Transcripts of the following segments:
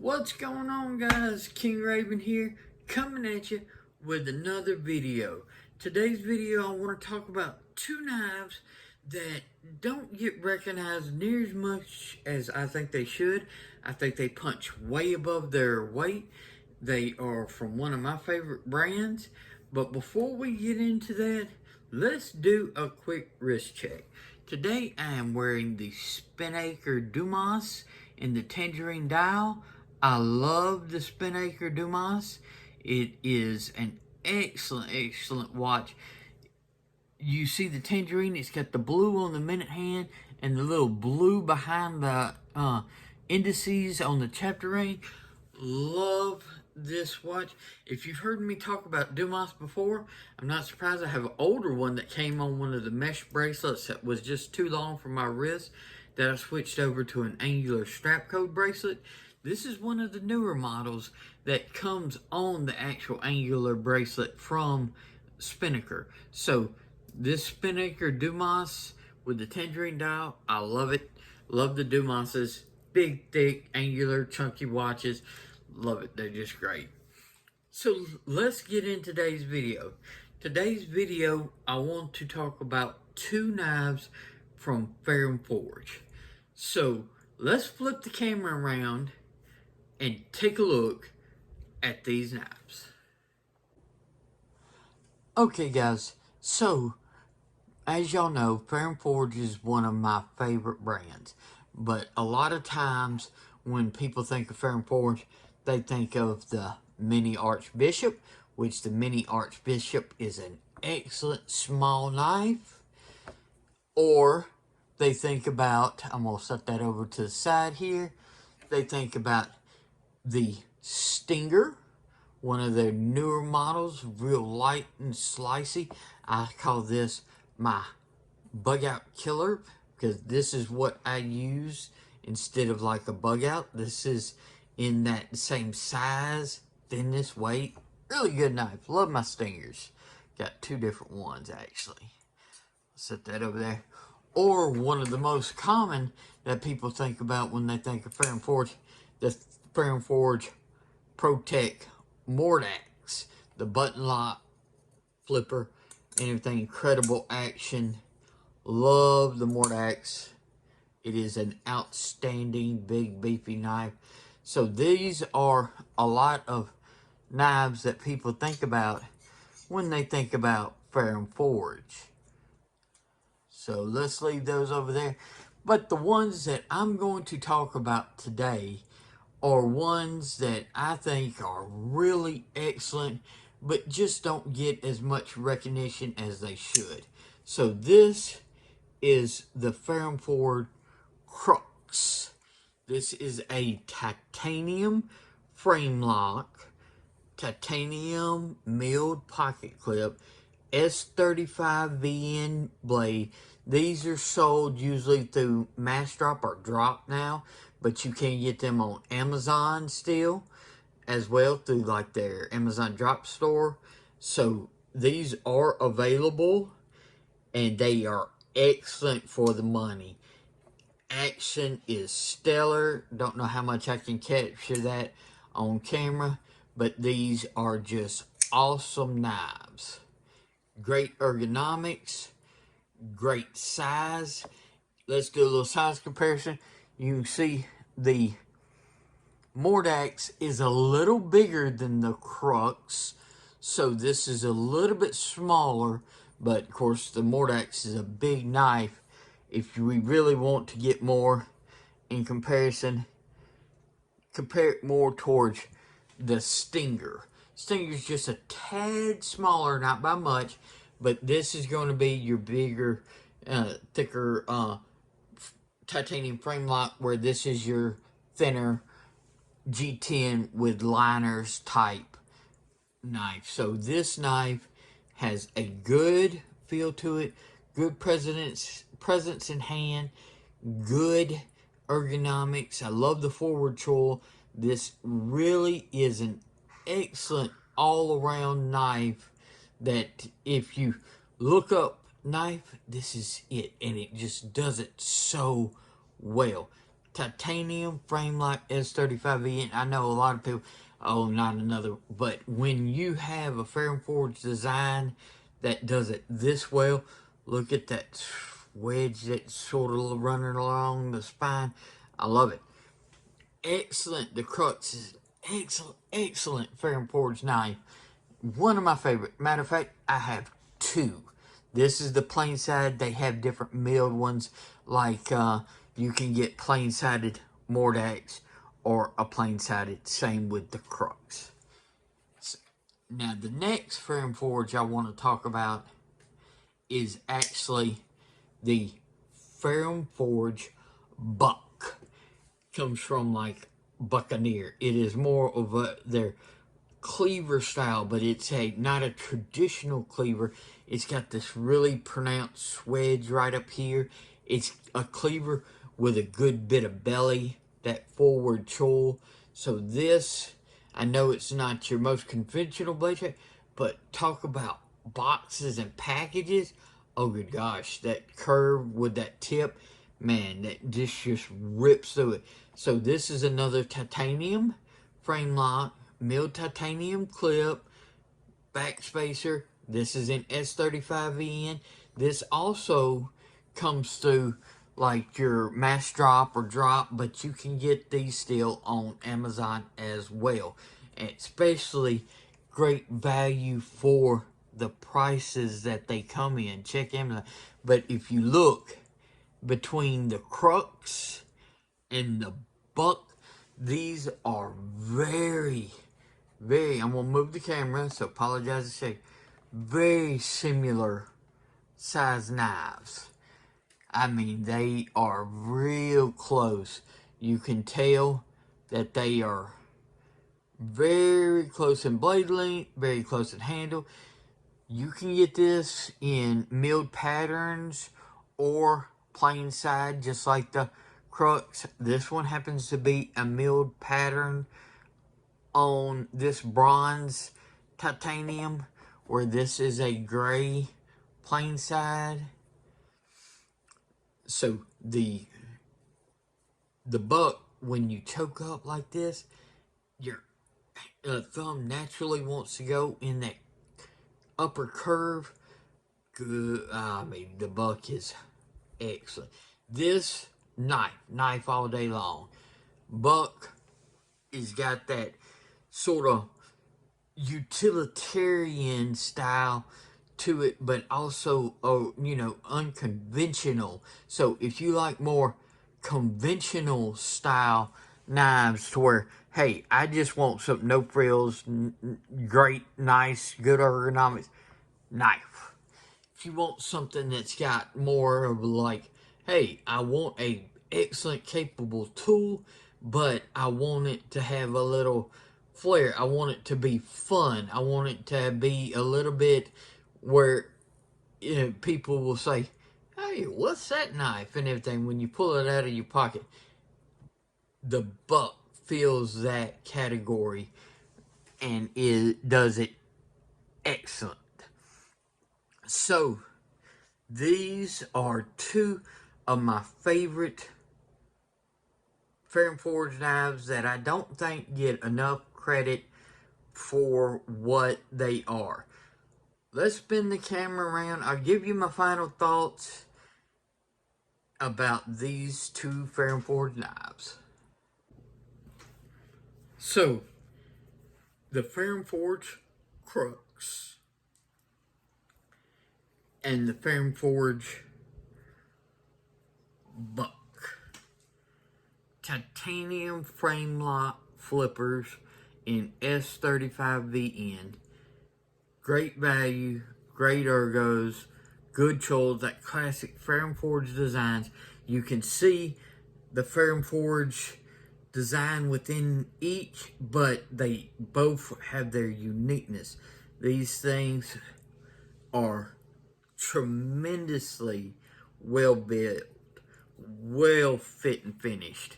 What's going on, guys? King Raven here, coming at you with another video. Today's video, I want to talk about two knives that don't get recognized near as much as I think they should. I think they punch way above their weight. They are from one of my favorite brands. But before we get into that, let's do a quick wrist check. Today I am wearing the Spinnaker Dumas in the Tangerine dial. I love the Spinnaker Dumas. It is an excellent watch. You see the Tangerine, it's got the blue on the minute hand and the little blue behind the indices on the chapter ring. Love this watch. If you've heard me talk about Dumas before, I'm not surprised. I have an older one that came on one of the mesh bracelets that was just too long for my wrist that I switched over to an angular strap code bracelet. This is one of the newer models that comes on the actual angular bracelet from Spinnaker. So this Spinnaker Dumas with the Tangerine dial, I love it. Love the Dumases. Big, thick, angular, chunky watches. Love it. They're just great. So let's get in today's video. Today's video, I want to talk about two knives from Ferrum Forge. So let's flip the camera around and take a look at these knives. Okay, guys. So, as y'all know, Ferrum Forge is one of my favorite brands. But a lot of times when people think of Ferrum Forge, they think of the Mini Archbishop, which the Mini Archbishop is an excellent small knife. Or they think about, I'm going to set that over to the side here, they think about the Stinger, one of their newer models, real light and slicey. I call this my bug out killer because this is what I use instead of like a bug out. This is in that same size, thinness, weight. Really good knife. Love my Stingers. Got two different ones actually. Set that over there. Or one of the most common that people think about when they think of Ferrum Forge, the Ferrum Forge Protect Mordax, the button lock flipper and everything. Incredible action. Love the Mordax. It is an outstanding big beefy knife. So these are a lot of knives that people think about when they think about Ferrum Forge. So let's leave those over there. But the ones that I'm going to talk about today are ones that I think are really excellent, but just don't get as much recognition as they should. So this is the Ferrum Forge Crux. This is a titanium frame lock, titanium milled pocket clip, S35VN blade. These are sold usually through Mass Drop or Drop now, but you can get them on Amazon still as well through like their Amazon Drop store. So these are available and they are excellent for the money. Action is stellar. Don't know how much I can capture that on camera, but these are just awesome knives. Great ergonomics, great size. Let's do a little size comparison. You can see the Mordax is a little bigger than the Crux, so this is a little bit smaller, but of course the Mordax is a big knife. If we really want to get more in comparison, compare it more towards the Stinger. Stinger's just a tad smaller, not by much, but this is going to be your bigger, thicker titanium frame lock, where this is your thinner G10 with liners type knife. So this knife has a good feel to it, good presence in hand, good ergonomics. I love the forward choil. This really is an excellent all-around knife that if you look up knife, this is it, and it just does it so well. titanium frame like S35V, and I know a lot of people, oh, not another, but when you have a Ferrum Forge design that does it this well, look at that wedge that's sort of running along the spine. I love it. Excellent. The Crux is excellent Ferrum Forge knife. One of my favorite. Matter of fact, I have two. This is the plain side. They have different milled ones. Like you can get plain sided Mordax or a plain sided. Same with the Crux. Now the next Ferrum Forge I want to talk about is actually the Ferrum Forge Buck. Comes from like Buccaneer. It is more of their cleaver style, but it's not a traditional cleaver. It's got this really pronounced wedge right up here. It's a cleaver with a good bit of belly, that forward choil. So this, I know it's not your most conventional blade shape, but talk about boxes and packages. Oh good gosh, that curve with that tip, man, that just rips through it. So this is another titanium frame lock, milled titanium clip, back spacer. This is in S35VN. This also comes through like your mass drop or drop, but you can get these still on Amazon as well. And especially great value for the prices that they come in. Check Amazon. But if you look between the Crux and the Buck, these are very, I'm going to move the camera, so apologize to say, very similar size knives. I mean, they are real close. You can tell that they are very close in blade length, very close in handle. You can get this in milled patterns or plain side, just like the Crux. This one happens to be a milled pattern on this bronze titanium, where this is a gray plain side. So the Buck, when you choke up like this, your thumb naturally wants to go in that upper curve. Good. I mean, the Buck is excellent. This knife all day long. Buck has got that sort of utilitarian style to it, but also, unconventional. So if you like more conventional style knives, to where, hey, I just want something, no frills, great, nice, good ergonomics knife. If you want something that's got more of like, hey, I want a excellent capable tool, but I want it to have a little flair. I want it to be fun. I want it to be a little bit where people will say, hey, what's that knife and everything when you pull it out of your pocket. The Buck fills that category and does it excellent. So these are two of my favorite Ferrum Forge knives that I don't think get enough credit for what they are. Let's spin the camera around. I'll give you my final thoughts about these two Ferrum Forge knives. So, the Ferrum Forge Crux and the Ferrum Forge Buck. Titanium frame lock flippers in S35VN. Great value, great ergos, good choils, that classic Ferrum Forge designs. You can see the Ferrum Forge design within each, but they both have their uniqueness. These things are tremendously well built, well fit and finished.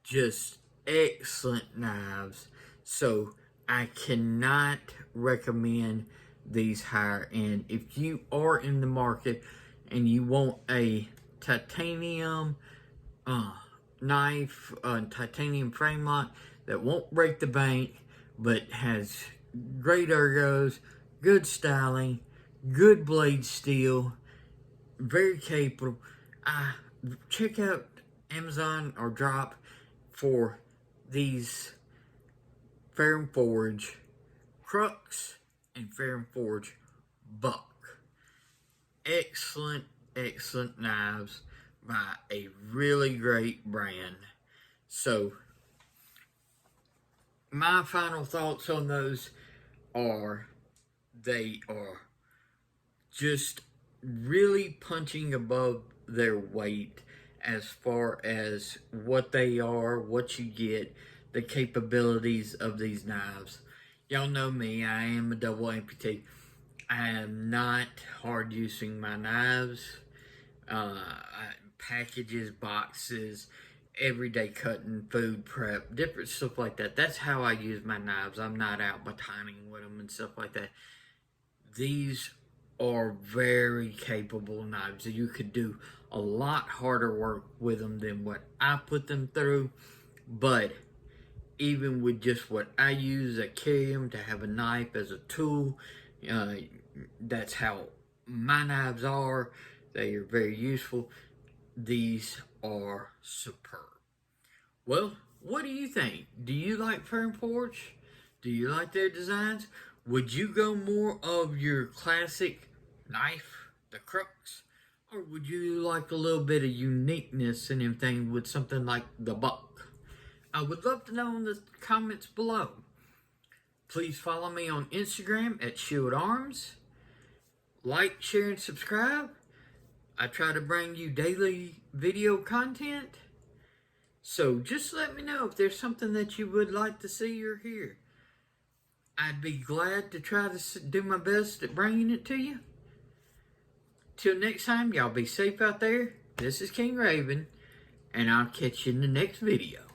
Just excellent knives. So I cannot recommend these higher end. If you are in the market and you want a titanium knife, titanium frame lock that won't break the bank, but has great ergos, good styling, good blade steel, very capable. Check out Amazon or Drop for these Ferrum Forge Crux and Ferrum Forge Buck. Excellent, excellent knives by a really great brand. So, my final thoughts on those are they are just really punching above their weight as far as what they are, what you get, the capabilities of these knives. Y'all know me, I am a double amputee. I am not hard using my knives. Packages, boxes, everyday cutting, food prep, different stuff like that. That's how I use my knives. I'm not out batoning with them and stuff like that. These are very capable knives. You could do a lot harder work with them than what I put them through. But even with just what I use, I carry them to have a knife as a tool. That's how my knives are. They are very useful. These are superb. Well, what do you think? Do you like Ferrum Forge? Do you like their designs? Would you go more of your classic knife, the Crux? Or would you like a little bit of uniqueness and everything with something like the Buck? I would love to know in the comments below. Please follow me on Instagram at Shield Arms. Like, share, and subscribe. I try to bring you daily video content. So just let me know if there's something that you would like to see or hear. I'd be glad to try to do my best at bringing it to you. Till next time, y'all be safe out there. This is King Raven, and I'll catch you in the next video.